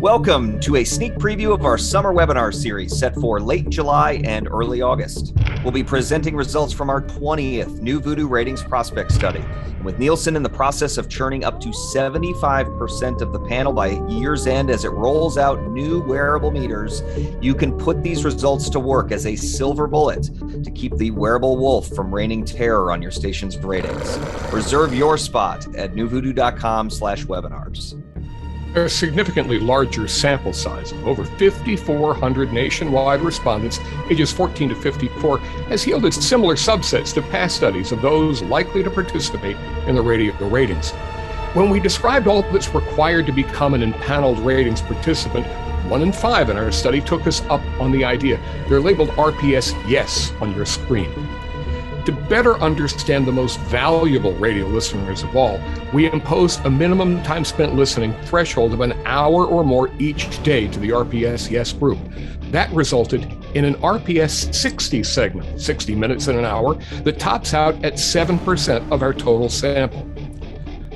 Welcome to a sneak preview of our summer webinar series set for late July and early August. We'll be presenting results from our 20th NuVoodoo ratings prospect study. And with Nielsen in the process of churning up to 75% of the panel by year's end as it rolls out new wearable meters, you can put these results to work as a silver bullet to keep the wearable wolf from raining terror on your station's ratings. Reserve your spot at NuVoodoo.com/webinars. A significantly larger sample size of over 5,400 nationwide respondents ages 14 to 54 has yielded similar subsets to past studies of those likely to participate in the radio ratings. When we described all that's required to become an empaneled ratings participant, 1 in 5 in our study took us up on the idea. They're labeled RPS Yes on your screen. To better understand the most valuable radio listeners of all, we imposed a minimum time spent listening threshold of an hour or more each day to the RPS Yes group. That resulted in an RPS 60 segment, 60 minutes in an hour, that tops out at 7% of our total sample.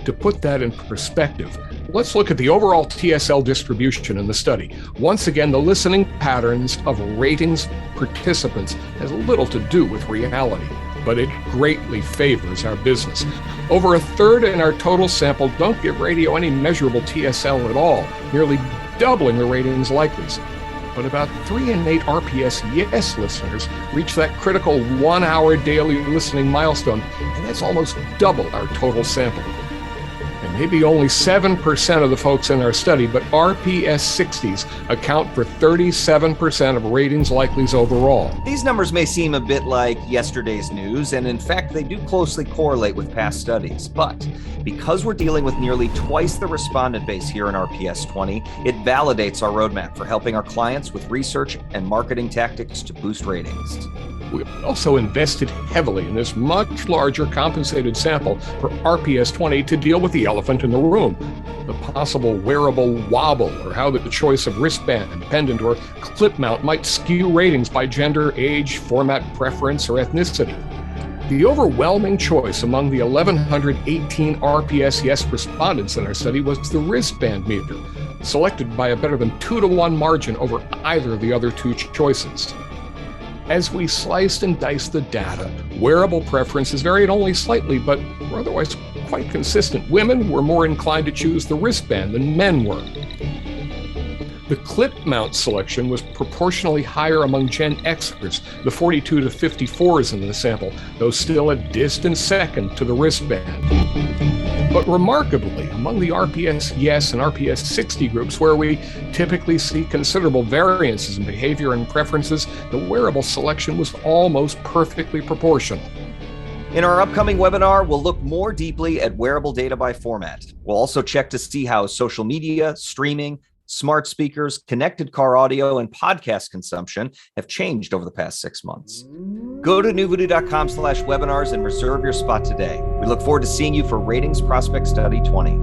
To put that in perspective, let's look at the overall TSL distribution in the study. Once again, the listening patterns of ratings participants has little to do with reality, but it greatly favors our business. Over a third in our total sample don't give radio any measurable TSL at all, nearly doubling the ratings likelies. But about 3 in 8 RPS Yes listeners reach that critical 1 hour daily listening milestone, and that's almost double our total sample. And maybe only 7% of the folks in our study, but RPS 60s account for 37% of ratings likelies overall. These numbers may seem a bit like yesterday's news, and in fact, they do closely correlate with past studies. But because we're dealing with nearly twice the respondent base here in RPS 20, it validates our roadmap for helping our clients with research and marketing tactics to boost ratings. We also invested heavily in this much larger compensated sample for RPS 20 to deal with the elephant in the room, the possible wearable wobble, or how the choice of wristband, pendant, or clip mount might skew ratings by gender, age, format preference, or ethnicity. The overwhelming choice among the 1,118 RPS Yes respondents in our study was the wristband meter, selected by a better than 2-to-1 margin over either of the other two choices. As we sliced and diced the data, wearable preferences varied only slightly, but were otherwise quite consistent. Women were more inclined to choose the wristband than men were. The clip mount selection was proportionally higher among Gen Xers, the 42 to 54s in the sample, though still a distant second to the wristband. But remarkably, among the RPS Yes and RPS 60 groups, where we typically see considerable variances in behavior and preferences, the wearable selection was almost perfectly proportional. In our upcoming webinar, we'll look more deeply at wearable data by format. We'll also check to see how social media, streaming, smart speakers, connected car audio, and podcast consumption have changed over the past 6 months. Go to NuVoodoo.com/webinars and reserve your spot today. We look forward to seeing you for Ratings Prospect Study 20.